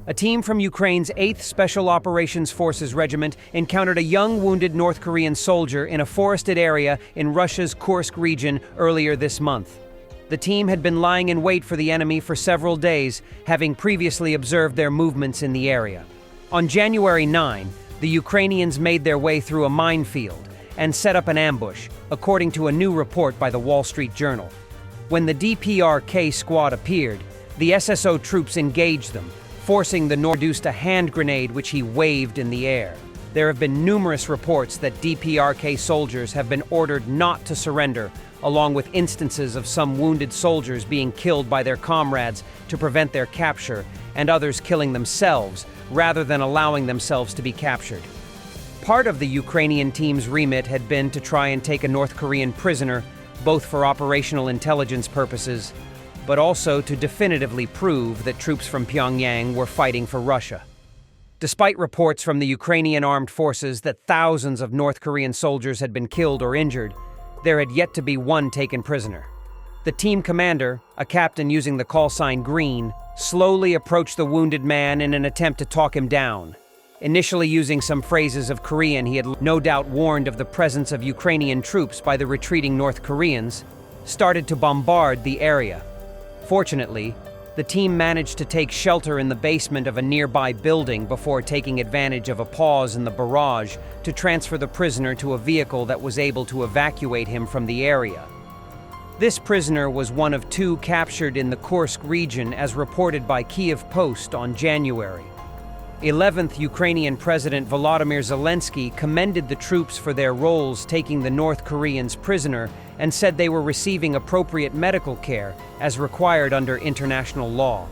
A team from Ukraine's 8th Special Operations Forces Regiment encountered a young wounded North Korean soldier in a forested area in Russia's Kursk region earlier this month. The team had been lying in wait for the enemy for several days, having previously observed their movements in the area. On January 9, the Ukrainians made their way through a minefield and set up an ambush, according to a new report by the Wall Street Journal. When the DPRK squad appeared, the SSO troops engaged them, forcing the North to produce a hand grenade which he waved in the air. There have been numerous reports that DPRK soldiers have been ordered not to surrender, along with instances of some wounded soldiers being killed by their comrades to prevent their capture, and others killing themselves rather than allowing themselves to be captured. Part of the Ukrainian team's remit had been to try and take a North Korean prisoner, both for operational intelligence purposes, but also to definitively prove that troops from Pyongyang were fighting for Russia. Despite reports from the Ukrainian armed forces that thousands of North Korean soldiers had been killed or injured, there had yet to be one taken prisoner. The team commander, a captain using the call sign Green, slowly approached the wounded man in an attempt to talk him down. Initially using some phrases of Korean he had no doubt warned of the presence of Ukrainian troops by the retreating North Koreans, started to bombard the area. Fortunately, the team managed to take shelter in the basement of a nearby building before taking advantage of a pause in the barrage to transfer the prisoner to a vehicle that was able to evacuate him from the area. This prisoner was one of 2 captured in the Kursk region as reported by Kyiv Post on January. 11th Ukrainian President Volodymyr Zelensky commended the troops for their roles taking the North Koreans prisoner and said they were receiving appropriate medical care as required under international law.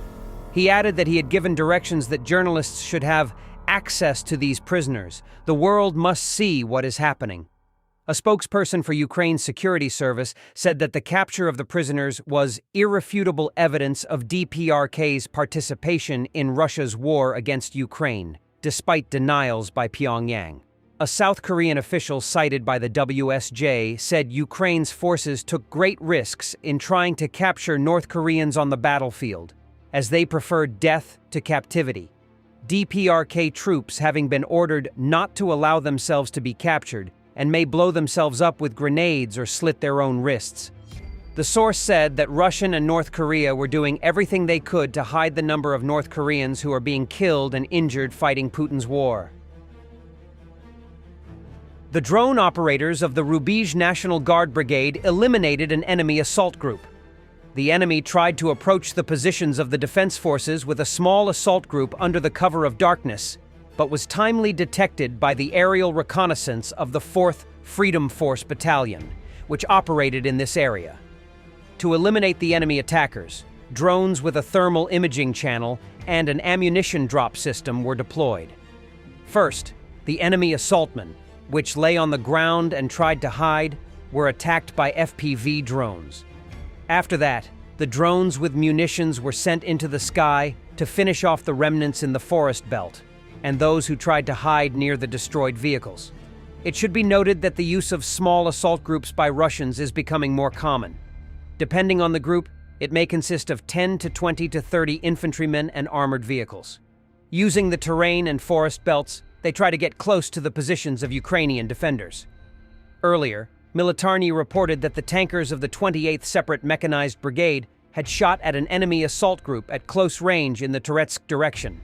He added that he had given directions that journalists should have access to these prisoners. The world must see what is happening. A spokesperson for Ukraine's security service said that the capture of the prisoners was irrefutable evidence of DPRK's participation in Russia's war against Ukraine, despite denials by Pyongyang. A South Korean official cited by the WSJ said Ukraine's forces took great risks in trying to capture North Koreans on the battlefield, as they preferred death to captivity. DPRK troops having been ordered not to allow themselves to be captured and may blow themselves up with grenades or slit their own wrists. The source said that Russia and North Korea were doing everything they could to hide the number of North Koreans who are being killed and injured fighting Putin's war. The drone operators of the Rubizh National Guard Brigade eliminated an enemy assault group. The enemy tried to approach the positions of the defense forces with a small assault group under the cover of darkness, but was timely detected by the aerial reconnaissance of the 4th Freedom Force Battalion, which operated in this area. To eliminate the enemy attackers, drones with a thermal imaging channel and an ammunition drop system were deployed. First, the enemy assaultmen, which lay on the ground and tried to hide, were attacked by FPV drones. After that, the drones with munitions were sent into the sky to finish off the remnants in the forest belt and those who tried to hide near the destroyed vehicles. It should be noted that the use of small assault groups by Russians is becoming more common. Depending on the group, it may consist of 10 to 20 to 30 infantrymen and armored vehicles. Using the terrain and forest belts, they try to get close to the positions of Ukrainian defenders. Earlier, Militarny reported that the tankers of the 28th Separate Mechanized Brigade had shot at an enemy assault group at close range in the Toretsk direction.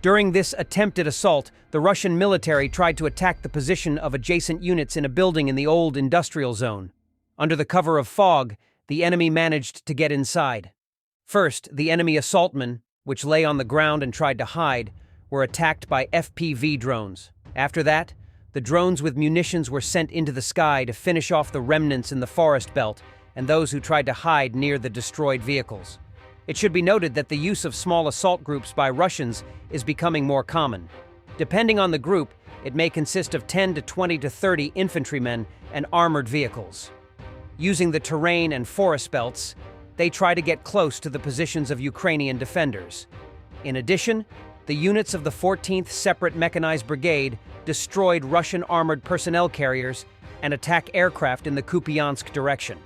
During this attempted assault, the Russian military tried to attack the position of adjacent units in a building in the old industrial zone. Under the cover of fog, the enemy managed to get inside. First, the enemy assaultmen, which lay on the ground and tried to hide, were attacked by FPV drones. After that, the drones with munitions were sent into the sky to finish off the remnants in the forest belt and those who tried to hide near the destroyed vehicles. It should be noted that the use of small assault groups by Russians is becoming more common. Depending on the group, it may consist of 10 to 20 to 30 infantrymen and armored vehicles. Using the terrain and forest belts, they try to get close to the positions of Ukrainian defenders. In addition, the units of the 14th Separate Mechanized Brigade destroyed Russian armored personnel carriers and attack aircraft in the Kupiansk direction.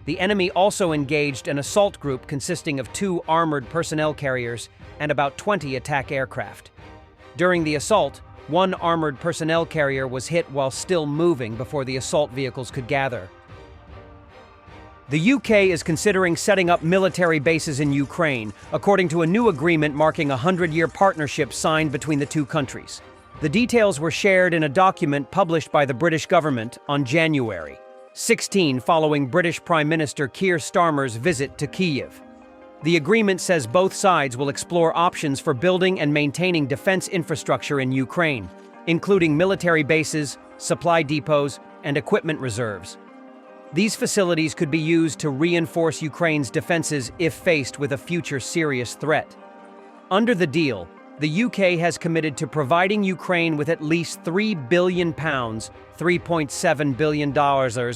The enemy also engaged an assault group consisting of 2 armored personnel carriers and about 20 attack aircraft. During the assault, 1 armored personnel carrier was hit while still moving before the assault vehicles could gather. The UK is considering setting up military bases in Ukraine, according to a new agreement marking a 100-year partnership signed between the 2 countries. The details were shared in a document published by the British government on January 16, following British Prime Minister Keir Starmer's visit to Kyiv. The agreement says both sides will explore options for building and maintaining defense infrastructure in Ukraine, including military bases, supply depots, and equipment reserves. These facilities could be used to reinforce Ukraine's defenses if faced with a future serious threat. Under the deal, the UK has committed to providing Ukraine with at least £3 billion, $3.7 billion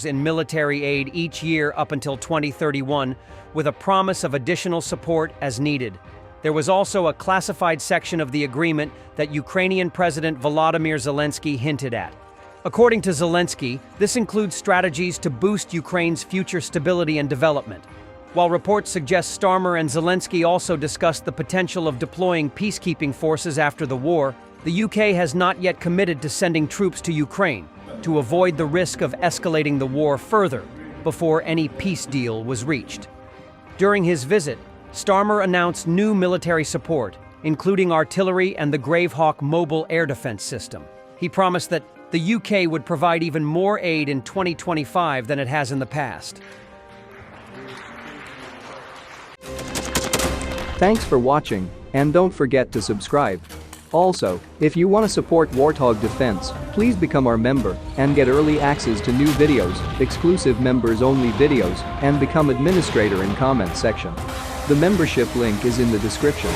in military aid each year up until 2031, with a promise of additional support as needed. There was also a classified section of the agreement that Ukrainian President Volodymyr Zelensky hinted at. According to Zelensky, this includes strategies to boost Ukraine's future stability and development. While reports suggest Starmer and Zelensky also discussed the potential of deploying peacekeeping forces after the war, the UK has not yet committed to sending troops to Ukraine to avoid the risk of escalating the war further before any peace deal was reached. During his visit, Starmer announced new military support, including artillery and the Gravehawk mobile air defense system. He promised that the UK would provide even more aid in 2025 than it has in the past. Thanks for watching, and don't forget to subscribe. Also, if you want to support Warthog Defense, please become our member and get early access to new videos, exclusive members-only videos, and become administrator in comment section. The membership link is in the description.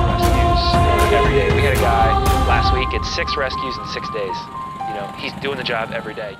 Rescues every day. We had a guy last week, it's 6 rescues in 6 days. You know, he's doing the job every day.